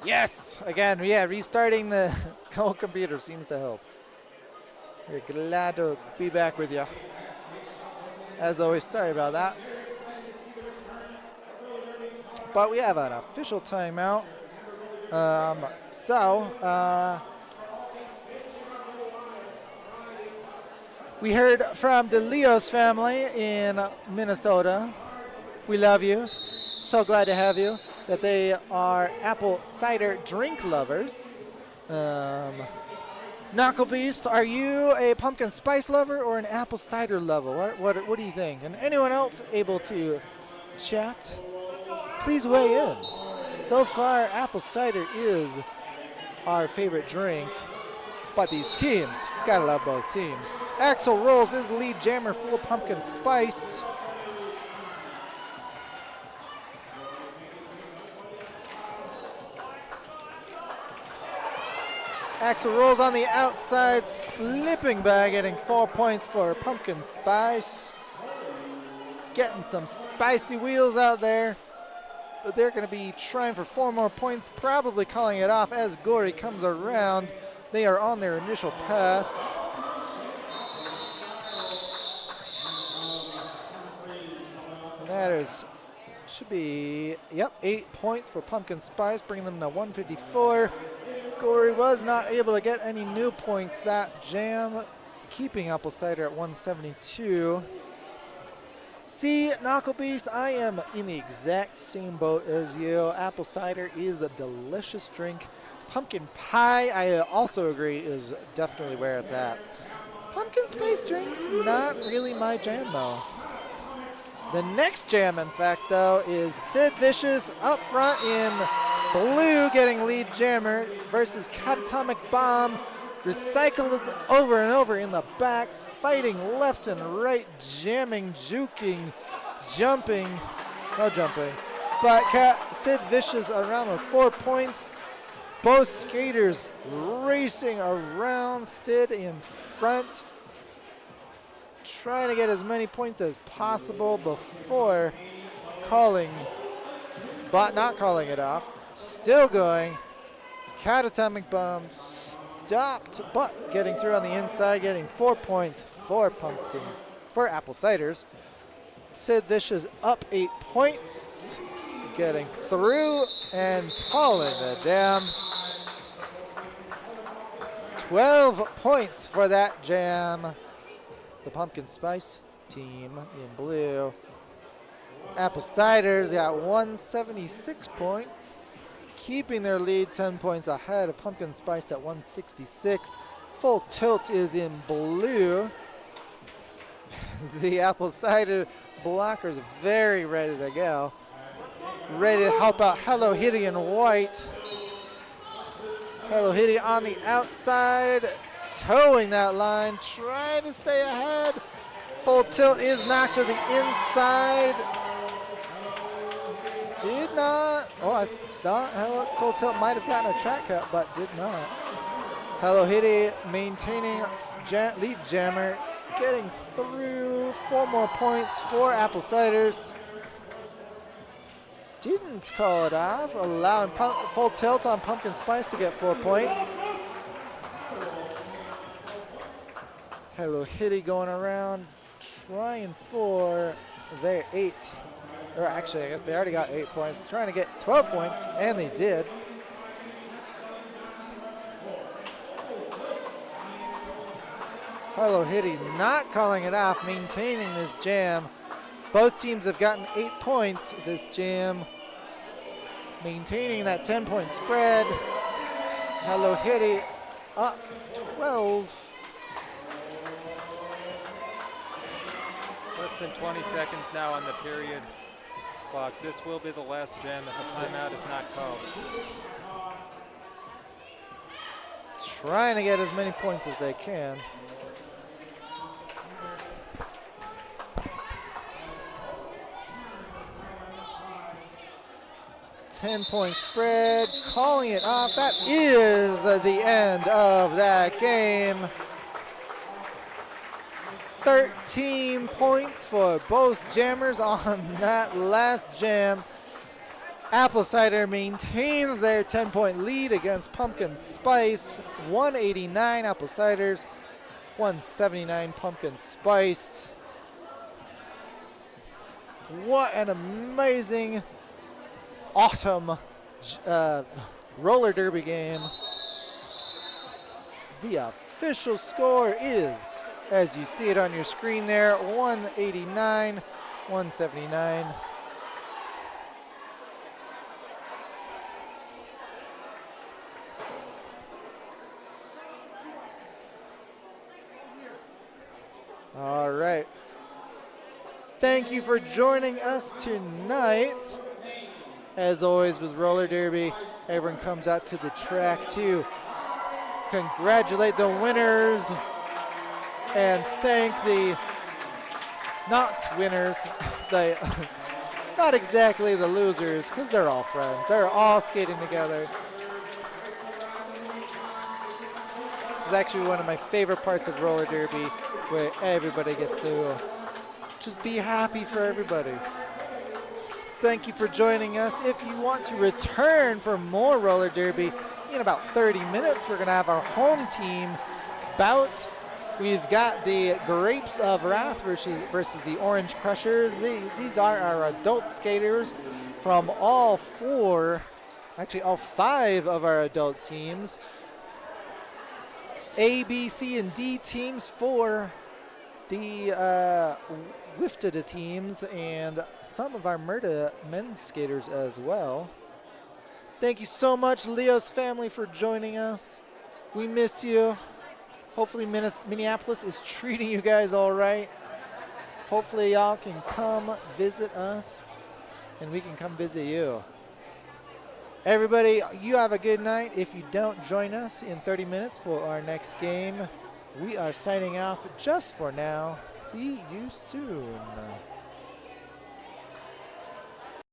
Yes! Again, yeah, restarting the whole computer seems to help. We're glad to be back with you. As always, sorry about that. But we have an official timeout. We heard from the Leos family in Minnesota. We love you. So glad to have you. That they are apple cider drink lovers. Knuckle Beast, are you a pumpkin spice lover or an apple cider lover? What do you think? And anyone else able to chat? Please weigh in. So far, apple cider is our favorite drink. But these teams, gotta love both teams. Axel Rolls is the lead jammer for Pumpkin Spice. Axel Rolls on the outside, slipping by, getting 4 points for Pumpkin Spice. Getting some spicy wheels out there. But they're going to be trying for 4 more points, probably calling it off as Gory comes around. They are on their initial pass. And that should be, yep, 8 points for Pumpkin Spice, bringing them to 154. Gory was not able to get any new points that jam, keeping Apple Cider at 172. See, Knuckle Beast, I am in the exact same boat as you. Apple cider is a delicious drink. Pumpkin pie, I also agree, is definitely where it's at. Pumpkin spice drinks, not really my jam, though. The next jam, in fact, though, is Sid Vicious up front in blue, getting lead jammer, versus Catatomic Bomb, recycled over and over in the back, fighting left and right, jamming, juking, jumping, no jumping, but Sid Vicious around with 4 points. Both skaters racing around, Sid in front, trying to get as many points as possible before calling, but not calling it off. Still going. Catatomic Bomb stopped, but getting through on the inside, getting 4 points for Pumpkins, for Apple Ciders. Sid Vicious up 8 points, getting through and calling the jam. 12 points for that jam. The Pumpkin Spice team in blue. Apple Ciders got 176 points, keeping their lead 10 points ahead of Pumpkin Spice at 166. Full Tilt is in blue. The Apple Cider blockers very ready to go. Ready to help out Hello Hitty in white. Hello Hitty on the outside, towing that line, trying to stay ahead. Full Tilt is knocked to the inside. Did not, oh, I thought Full Tilt might have gotten a track cut, but did not. Hello Hitty maintaining lead jammer, getting through. 4 more points for Apple Ciders. Didn't call it off, allowing Full Tilt on Pumpkin Spice to get 4 points. Hello Hitty going around, trying for their 8. Or actually, I guess they already got 8 points. Trying to get 12 points, and they did. Hello Hitty not calling it off, maintaining this jam. Both teams have gotten 8 points this jam. Maintaining that 10-point spread. Hello Hitty up 12. Less than 20 seconds now on the period clock. This will be the last jam if a timeout is not called. Trying to get as many points as they can. Ten-point spread, calling it off. That is the end of that game. 13 points for both jammers on that last jam. Apple Cider maintains their 10-point lead against Pumpkin Spice. 189 Apple Ciders, 179 Pumpkin Spice. What an amazing autumn roller derby game. The official score is, as you see it on your screen there, 189, 179. All right. Thank you for joining us tonight. As always with roller derby, everyone comes out to the track to congratulate the winners and thank the not winners, not exactly the losers, because they're all friends. They're all skating together. This is actually one of my favorite parts of roller derby, where everybody gets to just be happy for everybody. Thank you for joining us. If you want to return for more roller derby in about 30 minutes, we're going to have our home team bout. We've got the Grapes of Wrath versus the Orange Crushers. These are our adult skaters from all four, actually all five of our adult teams. A, B, C, and D teams for the Wiftada teams, and some of our Murda men's skaters as well. Thank you so much, Leo's family, for joining us. We miss you. Hopefully Minneapolis is treating you guys all right. Hopefully y'all can come visit us and we can come visit you. Everybody, you have a good night. If you don't join us in 30 minutes for our next game, we are signing off just for now. See you soon.